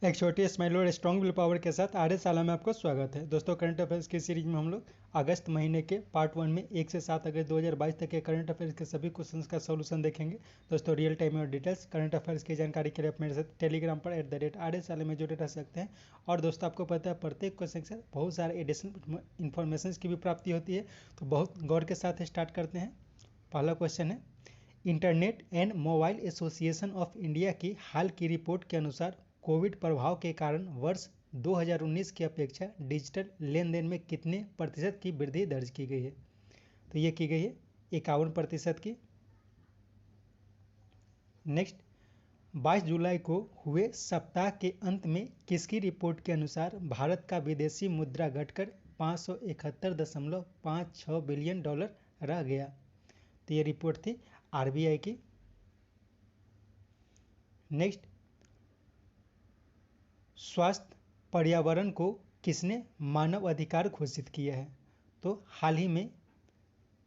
एक छोटी स्माइल और स्ट्रॉन्ग विल पावर के साथ आर्य साला में आपको स्वागत है। दोस्तों, करंट अफेयर्स की सीरीज में हम लोग अगस्त महीने के पार्ट 1 में 1 से 7 अगस्त 2022 तक के करंट अफेयर्स के सभी क्वेश्चंस का सॉल्यूशन देखेंगे। दोस्तों, रियल टाइम और डिटेल्स करंट अफेयर्स की जानकारी के लिए आप मेरे साथ टेलीग्राम पर @आर्य साला में जुड़े रह सकते हैं। और दोस्तों, आपको पता है प्रत्येक क्वेश्चन से बहुत सारे एडिशनल इन्फॉर्मेशन की भी प्राप्ति होती है, तो बहुत गौर के साथ स्टार्ट करते हैं। पहला क्वेश्चन है, internet and mobile association of India की हाल की रिपोर्ट के अनुसार कोविड प्रभाव के कारण वर्ष 2019 की अपेक्षा डिजिटल लेन देन में कितने प्रतिशत की वृद्धि दर्ज की गई है? तो ये की गई है 51% की। नेक्स्ट, 22 जुलाई को हुए सप्ताह के अंत में किसकी रिपोर्ट के अनुसार भारत का विदेशी मुद्रा घटकर 571.56 बिलियन डॉलर रह गया? तो ये रिपोर्ट थी आरबीआई की। नेक्स्ट, स्वास्थ्य पर्यावरण को किसने मानव अधिकार घोषित किया है? तो हाल ही में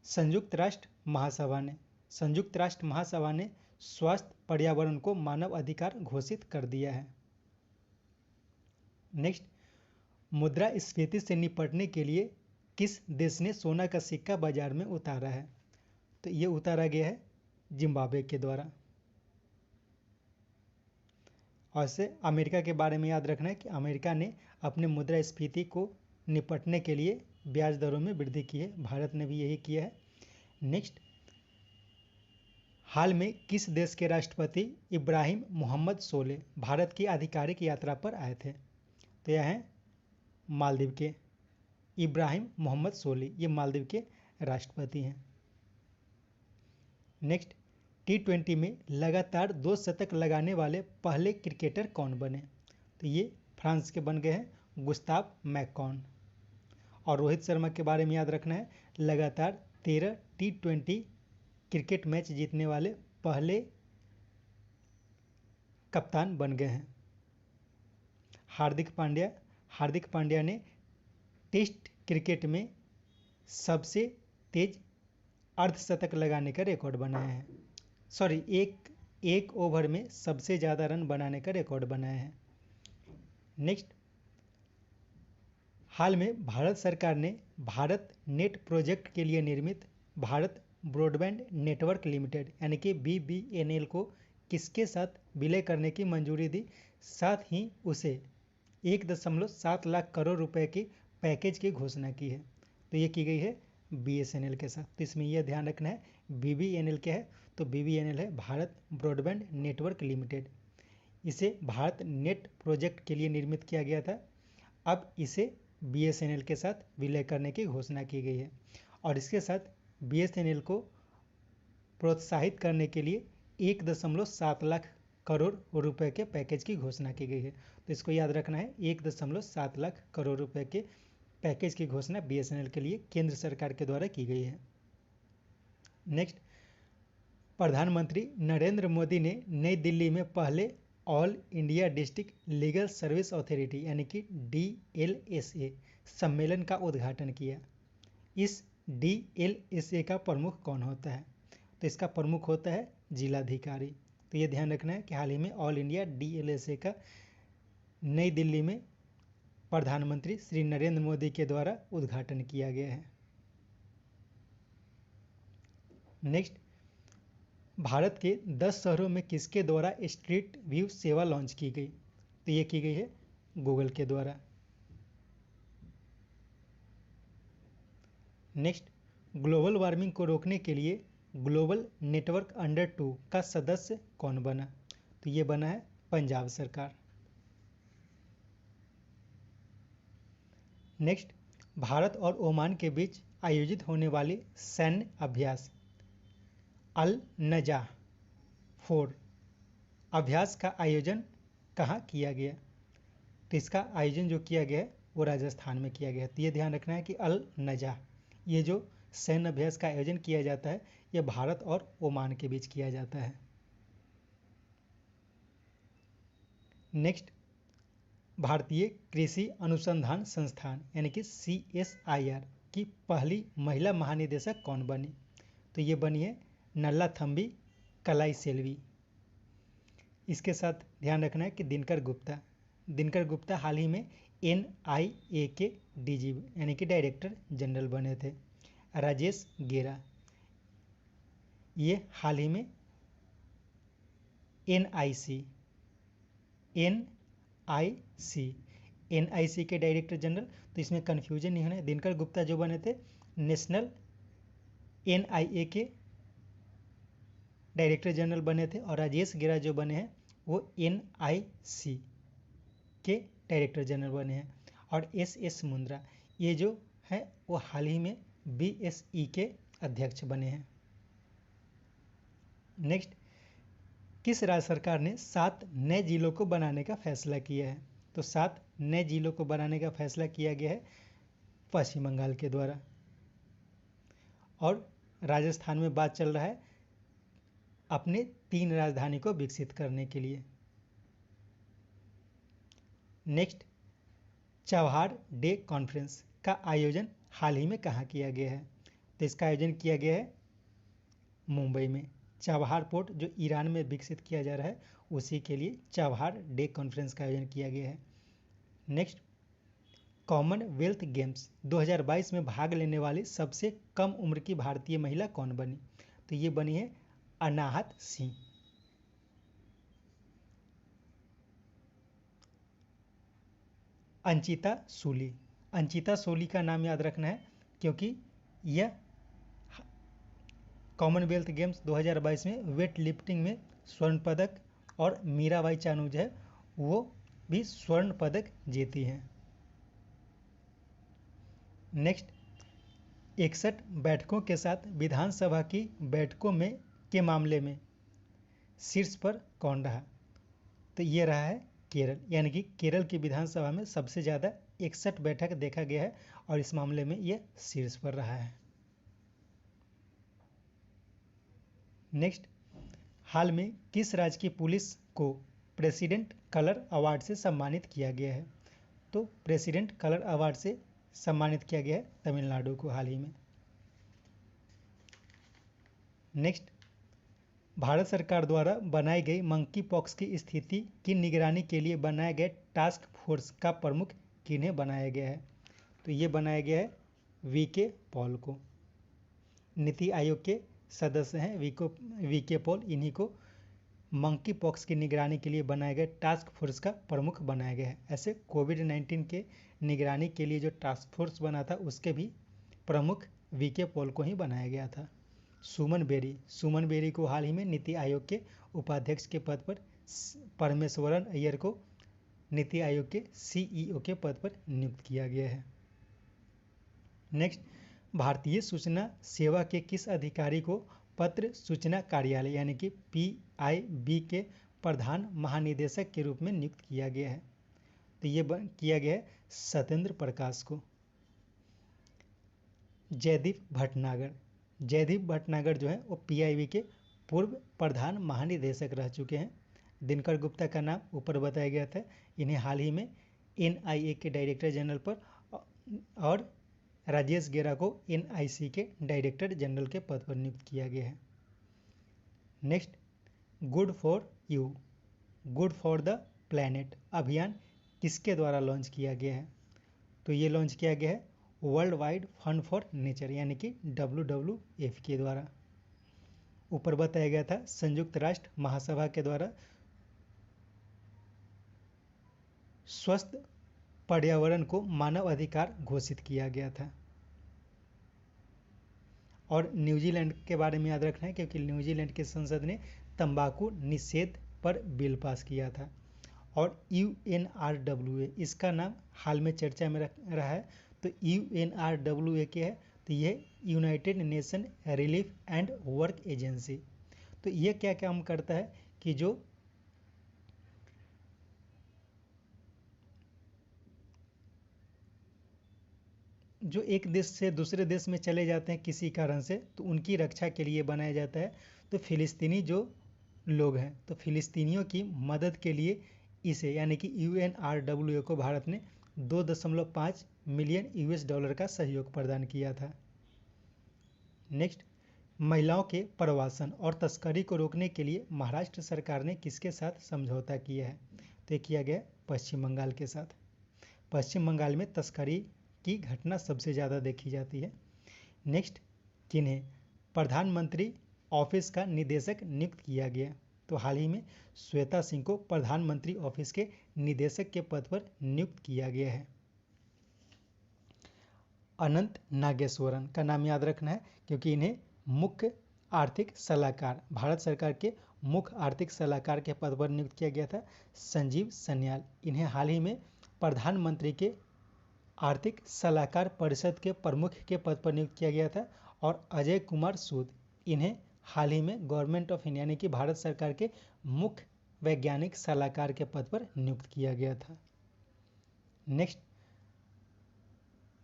संयुक्त राष्ट्र महासभा ने स्वास्थ्य पर्यावरण को मानव अधिकार घोषित कर दिया है। नेक्स्ट, मुद्रास्फीति से निपटने के लिए किस देश ने सोना का सिक्का बाजार में उतारा है? तो ये उतारा गया है जिम्बाब्वे के द्वारा। और से अमेरिका के बारे में याद रखना है कि अमेरिका ने अपने मुद्रास्फीति को निपटने के लिए ब्याज दरों में वृद्धि की है। भारत ने भी यही किया है। नेक्स्ट, हाल में किस देश के राष्ट्रपति इब्राहिम मोहम्मद सोलेह भारत की आधिकारिक यात्रा पर आए थे? तो यह है मालदीव के इब्राहिम मोहम्मद सोलेह, ये मालदीव के राष्ट्रपति हैं। नेक्स्ट, T20 में लगातार 2 शतक लगाने वाले पहले क्रिकेटर कौन बने? तो ये फ्रांस के बन गए हैं गुस्ताव मैकॉन। और रोहित शर्मा के बारे में याद रखना है, लगातार 13 T20 क्रिकेट मैच जीतने वाले पहले कप्तान बन गए हैं। हार्दिक पांड्या ने टेस्ट क्रिकेट में सबसे तेज अर्धशतक लगाने का रिकॉर्ड बनाया है। एक ओवर में सबसे ज़्यादा रन बनाने का रिकॉर्ड बनाया है। नेक्स्ट, हाल में भारत सरकार ने भारत नेट प्रोजेक्ट के लिए निर्मित भारत ब्रॉडबैंड नेटवर्क लिमिटेड यानी कि BBNL को किसके साथ विलय करने की मंजूरी दी? साथ ही उसे 1.7 लाख करोड़ रुपए की पैकेज की घोषणा की है। तो ये की गई है BSNL के साथ। तो इसमें यह ध्यान रखना है BBNL क्या है? तो BBNL है भारत ब्रॉडबैंड नेटवर्क लिमिटेड। इसे भारत नेट प्रोजेक्ट के लिए निर्मित किया गया था। अब इसे BSNL के साथ विलय करने की घोषणा की गई है। और इसके साथ BSNL को प्रोत्साहित करने के लिए 1.7 लाख करोड़ रुपए के पैकेज की घोषणा की गई है। तो इसको याद रखना है, 1.7 लाख करोड़ रुपए के पैकेज की घोषणा BSNL के लिए केंद्र सरकार के द्वारा की गई है। नेक्स्ट, प्रधानमंत्री नरेंद्र मोदी ने नई दिल्ली में पहले all India district legal service authority यानी कि DLSA सम्मेलन का उद्घाटन किया। इस DLSA का प्रमुख कौन होता है? तो इसका प्रमुख होता है जिलाधिकारी। तो ये ध्यान रखना है कि हाल ही में ऑल इंडिया DLSA का नई दिल्ली में प्रधानमंत्री श्री नरेंद्र मोदी के द्वारा उद्घाटन किया गया है। नेक्स्ट, भारत के 10 शहरों में किसके द्वारा स्ट्रीट व्यू सेवा लॉन्च की गई? तो ये की गई है गूगल के द्वारा। नेक्स्ट, ग्लोबल वार्मिंग को रोकने के लिए ग्लोबल नेटवर्क अंडर 2 का सदस्य कौन बना? तो ये बना है पंजाब सरकार। नेक्स्ट, भारत और ओमान के बीच आयोजित होने वाली सैन्य अभ्यास अल नजाह 4 अभ्यास का आयोजन कहाँ किया गया? तो इसका आयोजन जो किया गया है वो राजस्थान में किया गया है। तो ये ध्यान रखना है कि अल नजाह, ये जो सैन्य अभ्यास का आयोजन किया जाता है, यह भारत और ओमान के बीच किया जाता है। नेक्स्ट, भारतीय कृषि अनुसंधान संस्थान यानी कि CSIR की पहली महिला महानिदेशक कौन बनी? तो ये बनी है नल्लाथम्बी कलाई सेल्वी। इसके साथ ध्यान रखना है कि दिनकर गुप्ता, दिनकर गुप्ता हाल ही में NIA के DG यानी कि डायरेक्टर जनरल बने थे। राजेश गेरा ये हाल ही में NIC के डायरेक्टर जनरल। तो इसमें कन्फ्यूजन नहीं होना है। दिनकर गुप्ता जो बने थे नेशनल NIA के डायरेक्टर जनरल बने थे और राजेश गेरा जो बने हैं वो NIC के डायरेक्टर जनरल बने हैं। और SS मुंद्रा ये जो है वो हाल ही में BSE के अध्यक्ष बने हैं। नेक्स्ट, किस राज्य सरकार ने 7 नए जिलों को बनाने का फैसला किया है? तो 7 नए जिलों को बनाने का फैसला किया गया है पश्चिम बंगाल के द्वारा। और राजस्थान में बात चल रहा है अपने 3 राजधानी को विकसित करने के लिए। नेक्स्ट, चौहार डे कॉन्फ्रेंस का आयोजन हाल ही में कहाँ किया गया है? तो इसका आयोजन किया गया है मुंबई में। चौहार पोर्ट जो ईरान में विकसित किया जा रहा है उसी के लिए चौहार डे कॉन्फ्रेंस का आयोजन किया गया है। नेक्स्ट, कॉमनवेल्थ गेम्स 2022 में भाग लेने वाली सबसे कम उम्र की भारतीय महिला कौन बनी? तो ये बनी है अनाहत सिंह। अंचिता सोली का नाम याद रखना है क्योंकि यह कॉमनवेल्थ गेम्स 2022 में वेट लिफ्टिंग में स्वर्ण पदक और मीराबाई चानू जो है वो भी स्वर्ण पदक जीती हैं। नेक्स्ट, 61 बैठकों के साथ विधानसभा की बैठकों में के मामले में शीर्ष पर कौन रहा? तो ये रहा है केरल, यानी कि केरल की विधानसभा में सबसे ज़्यादा 61 बैठक देखा गया है और इस मामले में यह शीर्ष पर रहा है। नेक्स्ट, हाल में किस राज्य की पुलिस को प्रेसिडेंट कलर अवार्ड से सम्मानित किया गया है? तो प्रेसिडेंट कलर अवार्ड से सम्मानित किया गया है तमिलनाडु को हाल ही में। नेक्स्ट, भारत सरकार द्वारा बनाई गई मंकी पॉक्स की स्थिति की निगरानी के लिए बनाए गए टास्क फोर्स का प्रमुख किन्हें बनाया गया है? तो ये बनाया गया है VK पॉल को। नीति आयोग के सदस्य हैं VK पॉल, इन्हीं को मंकी पॉक्स की निगरानी के लिए बनाए गए टास्क फोर्स का प्रमुख बनाया गया है। ऐसे कोविड-19 के निगरानी के लिए जो टास्क फोर्स बना था उसके भी प्रमुख VK पॉल को ही बनाया गया था। सुमन बेरी को हाल ही में नीति आयोग के उपाध्यक्ष के पद पर, परमेश्वरन अय्यर को नीति आयोग के CEO के पद पर नियुक्त किया गया है। नेक्स्ट, भारतीय सूचना सेवा के किस अधिकारी को पत्र सूचना कार्यालय यानी कि PIB के प्रधान महानिदेशक के रूप में नियुक्त किया गया है? तो ये किया गया है सत्येंद्र प्रकाश को। जयदीप भटनागर जो है वो PIB के पूर्व प्रधान महानिदेशक रह चुके हैं। दिनकर गुप्ता का नाम ऊपर बताया गया था, इन्हें हाल ही में NIA के डायरेक्टर जनरल पर और राजेश गेरा को NIC के डायरेक्टर जनरल के पद पर नियुक्त किया गया है। Next, good for the planet अभियान किसके द्वारा लॉन्च किया गया है? तो ये लॉन्च किया गया है world wide fund for nature यानी कि WWF के द्वारा। ऊपर बताया गया था संयुक्त राष्ट्र महासभा के द्वारा स्वस्थ पर्यावरण को मानव अधिकार घोषित किया गया था। और न्यूजीलैंड के बारे में याद रखना है क्योंकि न्यूजीलैंड की संसद ने तंबाकू निषेध पर बिल पास किया था। और UNRWA इसका नाम हाल में चर्चा में रहा है। तो UNRWA क्या है? तो यह United nation relief and work agency. तो ये क्या काम करता है कि जो एक देश से दूसरे देश में चले जाते हैं किसी कारण से, तो उनकी रक्षा के लिए बनाया जाता है। तो फिलिस्तीनी जो लोग हैं तो फिलिस्तीनियों की मदद के लिए इसे यानी कि UNRWA को भारत ने $2.5 मिलियन US का सहयोग प्रदान किया था। नेक्स्ट, महिलाओं के प्रवासन और तस्करी को रोकने के लिए महाराष्ट्र सरकार ने किसके साथ समझौता किया है? तो किया गया पश्चिम बंगाल के साथ। पश्चिम बंगाल में तस्करी की घटना सबसे ज़्यादा देखी जाती है। नेक्स्ट, किन्हें प्रधानमंत्री ऑफिस का निदेशक नियुक्त किया गया? तो हाल ही में श्वेता सिंह को प्रधानमंत्री ऑफिस के निदेशक के पद पर नियुक्त किया गया है। अनंत नागेश्वरन का नाम याद रखना है क्योंकि इन्हें मुख्य आर्थिक सलाहकार, भारत सरकार के मुख्य आर्थिक सलाहकार के पद पर नियुक्त किया गया था। संजीव सन्याल, इन्हें हाल ही में प्रधानमंत्री के आर्थिक सलाहकार परिषद के प्रमुख के पद पर नियुक्त किया गया था। और अजय कुमार सूद, इन्हें हाल ही में गवर्नमेंट ऑफ इंडिया यानी कि भारत सरकार के मुख्य वैज्ञानिक सलाहकार के पद पर नियुक्त किया गया था। नेक्स्ट,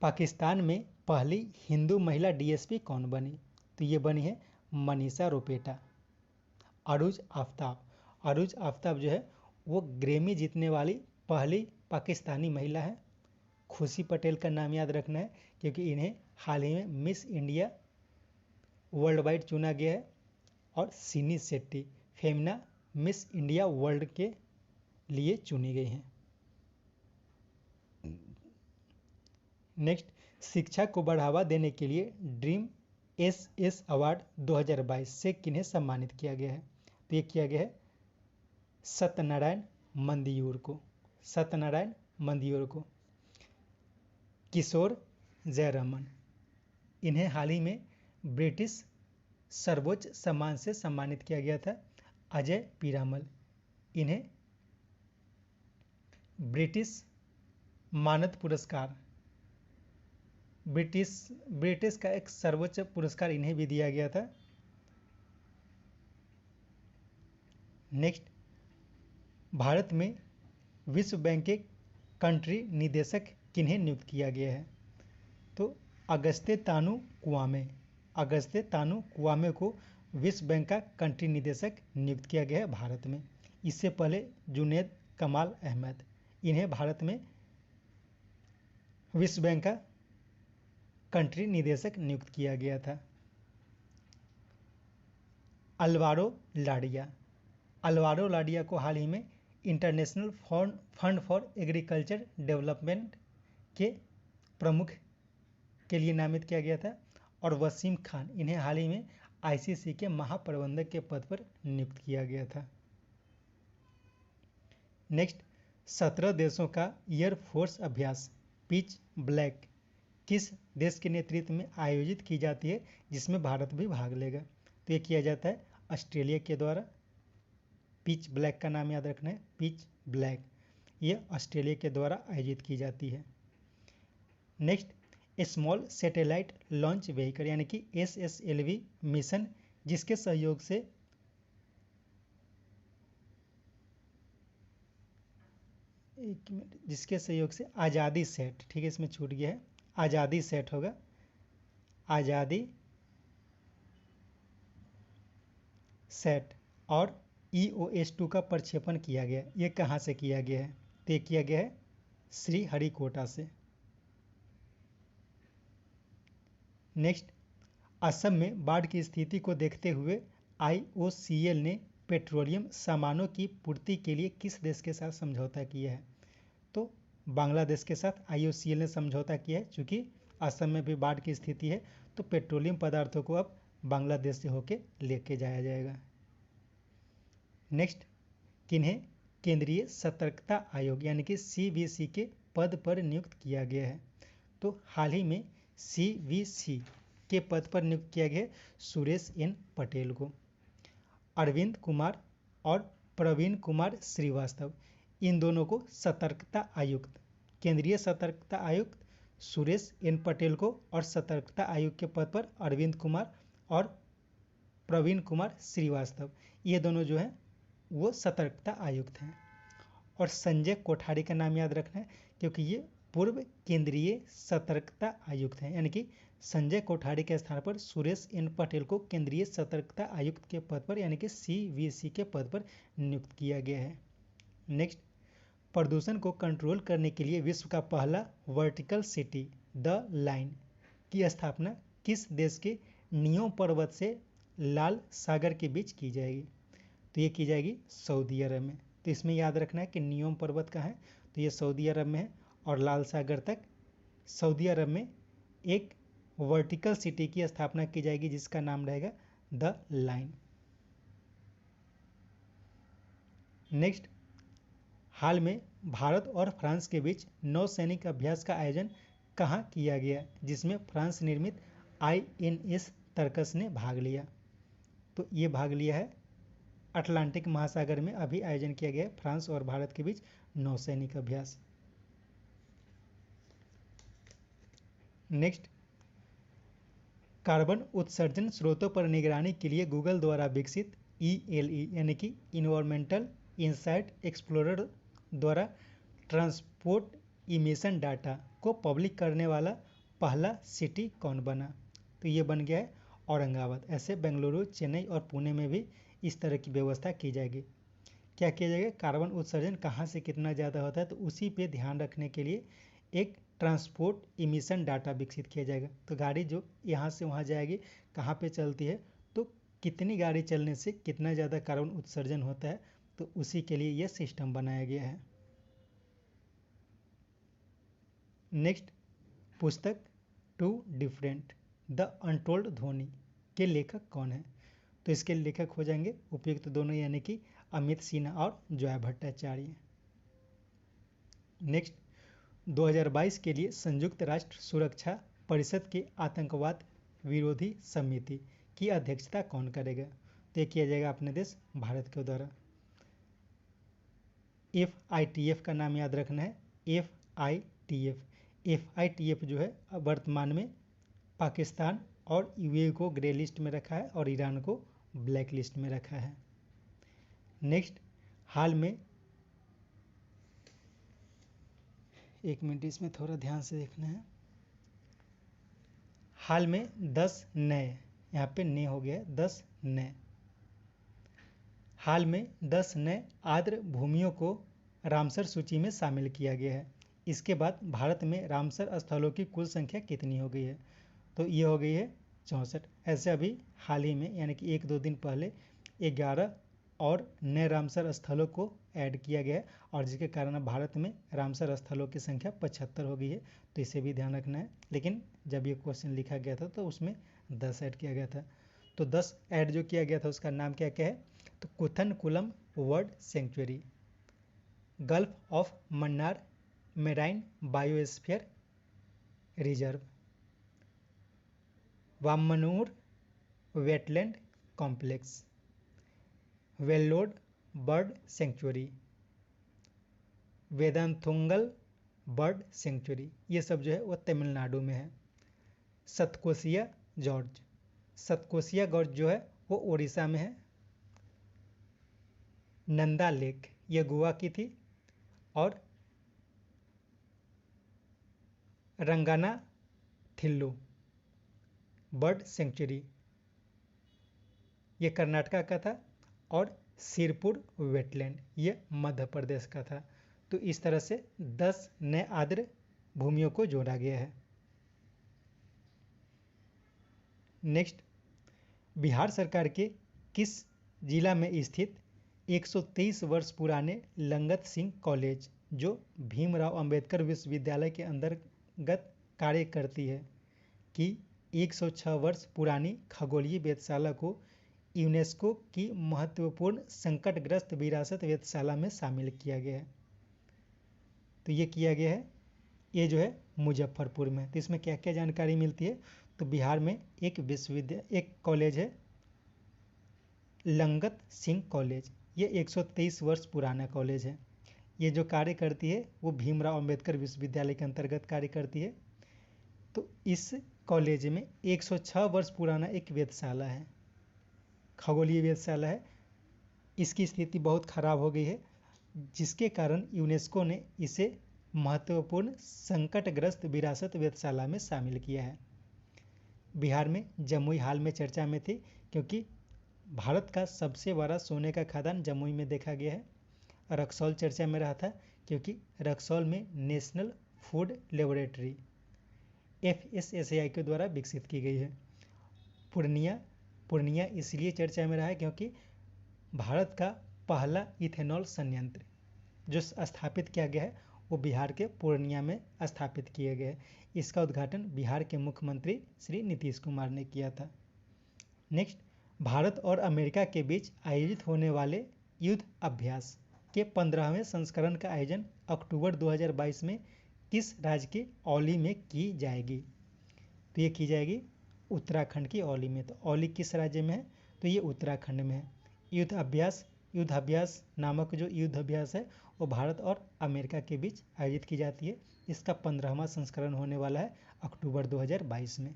पाकिस्तान में पहली हिंदू महिला डीएसपी कौन बनी? तो ये बनी है मनीषा रोपेटा। अरूज आफ्ताब, अरूज आफ्ताब जो है वो ग्रैमी जीतने वाली पहली पाकिस्तानी महिला है। खुशी पटेल का नाम याद रखना है क्योंकि इन्हें हाल ही में मिस इंडिया वर्ल्ड वाइड चुना गया है। और सिनी Shetty Femina miss India world के लिए चुनी गई हैं। नेक्स्ट, शिक्षा को बढ़ावा देने के लिए ड्रीम एस अवार्ड 2022 से किन्हें सम्मानित किया गया है? तो ये किया गया है सत्यनारायण मंदियूर को, सत्यनारायण मंदियूर को। किशोर जयरामन, इन्हें हाल ही में ब्रिटिश सर्वोच्च सम्मान से सम्मानित किया गया था। अजय पीरामल, इन्हें ब्रिटिश मानद पुरस्कार, ब्रिटिश का एक सर्वोच्च पुरस्कार इन्हें भी दिया गया था। नेक्स्ट, भारत में विश्व बैंक के कंट्री निदेशक किन्हें नियुक्त किया गया है? तो अगस्त्य तानु कुआमे, अगस्त्य तानु कुआमे को विश्व बैंक का कंट्री निदेशक नियुक्त किया गया है भारत में। इससे पहले जुनैद कमाल अहमद, इन्हें भारत में विश्व बैंक का कंट्री निदेशक नियुक्त किया गया था। अल्वारो लाडिया, अल्वारो लाडिया को हाल ही में international fund for agriculture development के प्रमुख के लिए नामित किया गया था। और वसीम खान, इन्हें हाल ही में आईसीसी के महाप्रबंधक के पद पर नियुक्त किया गया था। नेक्स्ट, 17 देशों का एयरफोर्स अभ्यास पिच ब्लैक किस देश के नेतृत्व में आयोजित की जाती है जिसमें भारत भी भाग लेगा? तो ये किया जाता है ऑस्ट्रेलिया के द्वारा। पिच ब्लैक का नाम याद रखना है, पिच ब्लैक, ये ऑस्ट्रेलिया के द्वारा आयोजित की जाती है। Next, small satellite launch vehicle यानी कि SSLV मिशन जिसके सहयोग से आज़ादी सेट, ठीक है इसमें छूट गया है, आज़ादी सेट होगा, आज़ादी सेट। और EOS-2 का प्रक्षेपण किया गया। ये कहाँ से किया गया है? तो ये किया गया है श्रीहरिकोटा से। नेक्स्ट, असम में बाढ़ की स्थिति को देखते हुए IOCL ने पेट्रोलियम सामानों की पूर्ति के लिए किस देश के साथ समझौता किया है? तो बांग्लादेश के साथ IOCL ने समझौता किया है। चूँकि असम में भी बाढ़ की स्थिति है तो पेट्रोलियम पदार्थों को अब बांग्लादेश से होके लेके जाया जाएगा। नेक्स्ट, किन्हें केंद्रीय सतर्कता आयोग यानी कि CVC के पद पर नियुक्त किया गया है? तो हाल ही में CVC के पद पर नियुक्त किया गया सुरेश N पटेल को। अरविंद कुमार और प्रवीण कुमार श्रीवास्तव, इन दोनों को सतर्कता आयुक्त, केंद्रीय सतर्कता आयुक्त सुरेश N पटेल को और सतर्कता आयुक्त के पद पर अरविंद कुमार और प्रवीण कुमार श्रीवास्तव, ये दोनों जो हैं वो सतर्कता आयुक्त हैं। और संजय कोठारी का नाम याद रखना है क्योंकि ये पूर्व केंद्रीय सतर्कता आयुक्त हैं, यानी कि संजय कोठारी के स्थान पर सुरेश N पटेल को केंद्रीय सतर्कता आयुक्त के पद पर यानी कि CVC के पद पर नियुक्त किया गया है। नेक्स्ट, प्रदूषण को कंट्रोल करने के लिए विश्व का पहला वर्टिकल सिटी द लाइन की स्थापना किस देश के नियो पर्वत से लाल सागर के बीच की जाएगी? तो ये की जाएगी सऊदी अरब में। तो इसमें याद रखना है कि नियोम पर्वत कहाँ है? तो ये सऊदी अरब में है। और लाल सागर तक सऊदी अरब में एक वर्टिकल सिटी की स्थापना की जाएगी जिसका नाम रहेगा द लाइन। नेक्स्ट, हाल में भारत और फ्रांस के बीच नौसैनिक अभ्यास का आयोजन कहाँ किया गया, जिसमें फ्रांस निर्मित INS तर्कस ने भाग लिया। तो ये भाग लिया है अटलांटिक महासागर में अभी आयोजन किया गया है फ्रांस और भारत के बीच नौसैनिक अभ्यास। नेक्स्ट, कार्बन उत्सर्जन स्रोतों पर निगरानी के लिए गूगल द्वारा विकसित ELE यानी कि इन्वायरमेंटल इंसाइट एक्सप्लोरर द्वारा ट्रांसपोर्ट इमिशन डाटा को पब्लिक करने वाला पहला सिटी कौन बना। तो ये बन गया है औरंगाबाद। ऐसे बेंगलुरु, चेन्नई और पुणे में भी इस तरह की व्यवस्था की जाएगी। क्या किया जाएगा, कार्बन उत्सर्जन कहाँ से कितना ज़्यादा होता है तो उसी पे ध्यान रखने के लिए एक ट्रांसपोर्ट इमिशन डाटा विकसित किया जाएगा। तो गाड़ी जो यहाँ से वहाँ जाएगी, कहाँ पे चलती है, तो कितनी गाड़ी चलने से कितना ज़्यादा कार्बन उत्सर्जन होता है, तो उसी के लिए यह सिस्टम बनाया गया है। नेक्स्ट, पुस्तक टू डिफरेंट द अनटोल्ड ध्वनि के लेखक कौन है। तो इसके लेखक हो जाएंगे उपयुक्त दोनों यानी कि अमित सिन्हा और जया भट्टाचार्य। नेक्स्ट, 2022 के लिए संयुक्त राष्ट्र सुरक्षा परिषद के आतंकवाद विरोधी समिति की अध्यक्षता कौन करेगा। तो ये किया जाएगा अपने देश भारत के द्वारा। FITF का नाम याद रखना है, FITF जो है वर्तमान में पाकिस्तान और UAE को ग्रे लिस्ट में रखा है और ईरान को ब्लैक लिस्ट में रखा है। नेक्स्ट, हाल में एक मिनट इसमें थोड़ा ध्यान से देखना है। हाल में 10 नए, यहाँ पे नए हो गया 10 नए, हाल में 10 नए आर्द्र भूमियों को रामसर सूची में शामिल किया गया है। इसके बाद भारत में रामसर स्थलों की कुल संख्या कितनी हो गई है। तो ये हो गई है 64। ऐसे अभी हाल ही में यानी कि 1-2 दिन पहले 11 और नए रामसर स्थलों को ऐड किया गया है और जिसके कारण अब भारत में रामसर स्थलों की संख्या 75 हो गई है। तो इसे भी ध्यान रखना है। लेकिन जब ये क्वेश्चन लिखा गया था तो उसमें 10 ऐड किया गया था। तो 10 ऐड जो किया गया था उसका नाम क्या क्या है, तो Koothankulam bird sanctuary, gulf of Mannar marine biosphere reserve, Vamanur wetland complex, Vellode bird sanctuary, Vedanthangal bird sanctuary, ये सब जो है वो तमिलनाडु में है। सतकोसिया गॉर्ज जो है वो उड़ीसा में है। नंदा लेक ये गोवा की थी और रंगाना थिल्लू बर्ड सेंचुरी ये कर्नाटका का था और सिरपुर वेटलैंड ये मध्य प्रदेश का था। तो इस तरह से 10 नए आर्द्र भूमियों को जोड़ा गया है। नेक्स्ट, बिहार सरकार के किस जिला में स्थित 123 वर्ष पुराने लंगत सिंह कॉलेज जो भीमराव अंबेडकर विश्वविद्यालय के अंतर्गत कार्य करती है कि 106 वर्ष पुरानी खगोलीय वेधशाला को यूनेस्को की महत्वपूर्ण संकटग्रस्त विरासत वेधशाला में शामिल किया गया है। तो ये किया गया है, ये जो है मुजफ्फरपुर में। तो इसमें क्या क्या जानकारी मिलती है, तो बिहार में एक कॉलेज है लंगत सिंह कॉलेज, ये 123 वर्ष पुराना कॉलेज है। ये जो कार्य करती है वो भीमराव अंबेडकर विश्वविद्यालय के अंतर्गत कार्य करती है। तो इस कॉलेज में 106 वर्ष पुराना एक वेधशाला है, खगोलीय वेधशाला है। इसकी स्थिति बहुत खराब हो गई है जिसके कारण यूनेस्को ने इसे महत्वपूर्ण संकटग्रस्त विरासत वेधशाला में शामिल किया है। बिहार में जमुई हाल में चर्चा में थी क्योंकि भारत का सबसे बड़ा सोने का खदान जमुई में देखा गया है। रक्सौल चर्चा में रहा था क्योंकि रक्सौल में नेशनल फूड लेबोरेटरी FSSAI के द्वारा विकसित की गई है। पूर्णिया इसलिए चर्चा में रहा है क्योंकि भारत का पहला इथेनॉल संयंत्र जो स्थापित किया गया है वो बिहार के पूर्णिया में स्थापित किए गए। इसका उद्घाटन बिहार के मुख्यमंत्री श्री नीतीश कुमार ने किया था। नेक्स्ट, भारत और अमेरिका के बीच आयोजित होने वाले युद्ध अभ्यास के 15वें संस्करण का आयोजन अक्टूबर 2022 में किस राज्य के औली में की जाएगी? तो ये की जाएगी उत्तराखंड की औली में। तो औली किस राज्य में है? तो ये उत्तराखंड में है। युद्ध अभ्यास नामक जो युद्ध अभ्यास है वो भारत और अमेरिका के बीच आयोजित की जाती है। इसका 15वां संस्करण होने वाला है अक्टूबर 2022 में।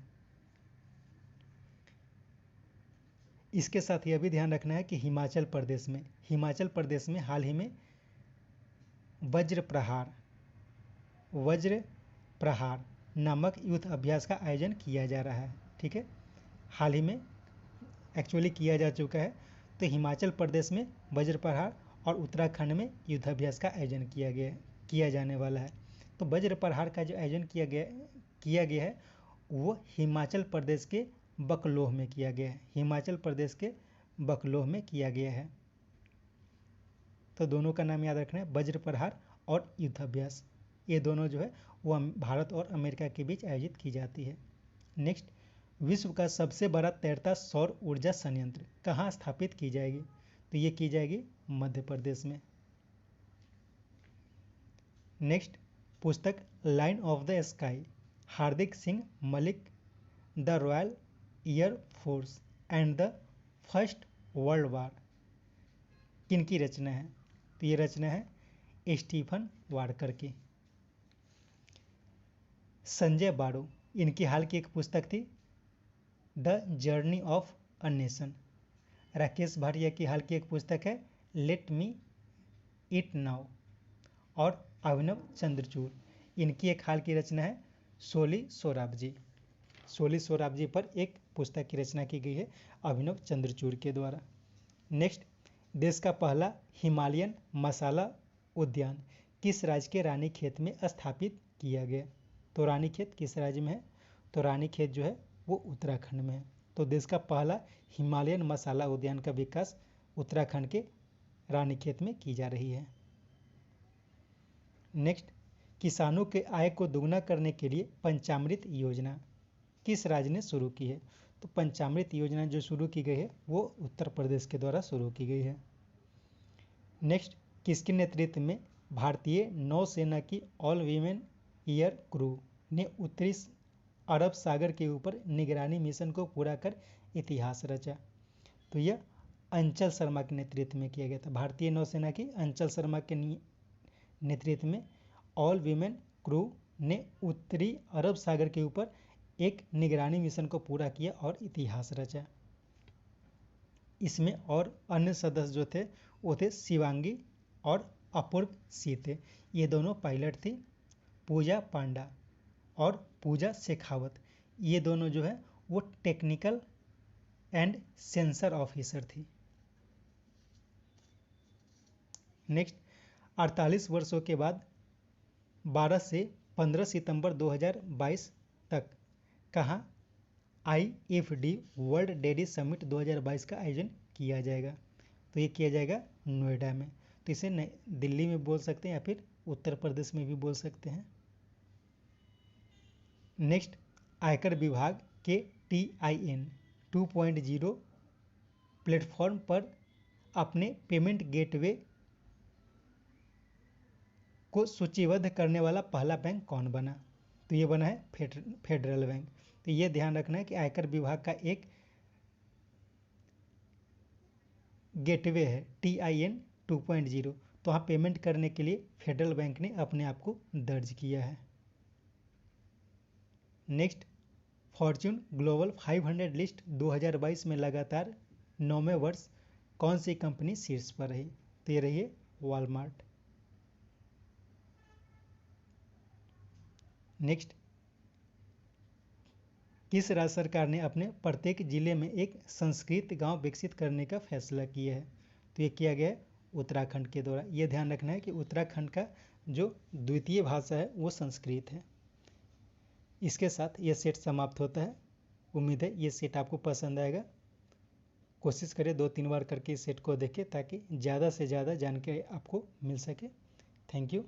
इसके साथ यह भी ध्यान रखना है कि हिमाचल प्रदेश में हाल ही में वज्र प्रहार नामक युद्ध अभ्यास का आयोजन किया जा रहा है। ठीक है, हाल ही में एक्चुअली किया जा चुका है। तो हिमाचल प्रदेश में वज्र प्रहार और उत्तराखंड में युद्ध अभ्यास का आयोजन किया जाने वाला है। तो वज्र प्रहार का जो आयोजन किया गया है वो हिमाचल प्रदेश के बकलोह में किया गया है। हिमाचल प्रदेश के बकलोह में किया गया है। तो दोनों का नाम याद रखना है, वज्र प्रहार और युद्ध अभ्यास। ये दोनों जो है वो भारत और अमेरिका के बीच आयोजित की जाती है। नेक्स्ट, विश्व का सबसे बड़ा तैरता सौर ऊर्जा संयंत्र कहाँ स्थापित की जाएगी? तो ये की जाएगी मध्य प्रदेश में। नेक्स्ट, पुस्तक line of the sky, Hardik Singh Malik, the royal air force and the first world war किनकी रचना है? तो ये रचना है स्टीफन वाडकर की। संजय बाड़ो, इनकी हाल की एक पुस्तक थी the journey of a nation. Rakesh Bhatia की हाल की एक पुस्तक है लेट मी इट नाउ। और अभिनव चंद्रचूड़, इनकी एक हाल की रचना है सोली सोराबजी पर एक पुस्तक की रचना की गई है अभिनव चंद्रचूड़ के द्वारा। नेक्स्ट, देश का पहला हिमालयन मसाला उद्यान किस राज्य के रानीखेत में स्थापित किया गया? तो रानीखेत किस राज्य में है? तो रानीखेत जो है वो उत्तराखंड में है। तो देश का पहला हिमालयन मसाला उद्यान का विकास उत्तराखंड के रानीखेत में की जा रही है। नेक्स्ट, किसानों के आय को दोगुना करने के लिए पंचामृत योजना किस राज्य ने शुरू की है? तो पंचामृत योजना जो शुरू की गई है वो उत्तर प्रदेश के द्वारा शुरू की गई है। नेक्स्ट, किसके नेतृत्व में भारतीय नौसेना की ऑल वीमेन एयर क्रू ने उत्तरी अरब सागर के ऊपर निगरानी मिशन को पूरा कर इतिहास रचा? तो यह अंचल शर्मा के नेतृत्व में किया गया था। भारतीय नौसेना की अंचल शर्मा के नेतृत्व में ऑल वीमेन क्रू ने उत्तरी अरब सागर के ऊपर एक निगरानी मिशन को पूरा किया और इतिहास रचा। इसमें और अन्य सदस्य जो थे वो थे शिवांगी और अपूर्व सीते, ये दोनों पायलट थी। पूजा पांडा और पूजा शेखावत, ये दोनों जो है वो टेक्निकल एंड सेंसर ऑफिसर थी। नेक्स्ट, 48 वर्षों के बाद 12 से 15 सितंबर 2022 तक कहाँ IFD वर्ल्ड डेयरी समिट 2022 का आयोजन किया जाएगा? तो ये किया जाएगा नोएडा में। तो इसे दिल्ली में बोल सकते हैं या फिर उत्तर प्रदेश में भी बोल सकते हैं। नेक्स्ट, आयकर विभाग के TIN 2.0 प्लेटफॉर्म पर अपने पेमेंट गेटवे को सूचीबद्ध करने वाला पहला बैंक कौन बना? तो ये बना है फेडरल बैंक। तो ये ध्यान रखना है कि आयकर विभाग का एक गेटवे है TIN 2.0, तो वहाँ पेमेंट करने के लिए फेडरल बैंक ने अपने आप को दर्ज किया है। नेक्स्ट, फॉर्च्यून ग्लोबल 500 लिस्ट 2022 में लगातार 9वें वर्ष कौन सी कंपनी शीर्ष पर रही? तो ये रही है वॉलमार्ट। नेक्स्ट, किस राज्य सरकार ने अपने प्रत्येक जिले में एक संस्कृत गांव विकसित करने का फैसला किया है? तो ये किया गया है उत्तराखंड के द्वारा। ये ध्यान रखना है कि उत्तराखंड का जो द्वितीय भाषा है वो संस्कृत है। इसके साथ ये सेट समाप्त होता है। उम्मीद है ये सेट आपको पसंद आएगा। कोशिश करें 2-3 बार करके इस सेट को देखें ताकि ज़्यादा से ज़्यादा जानकारी आपको मिल सके। Thank you.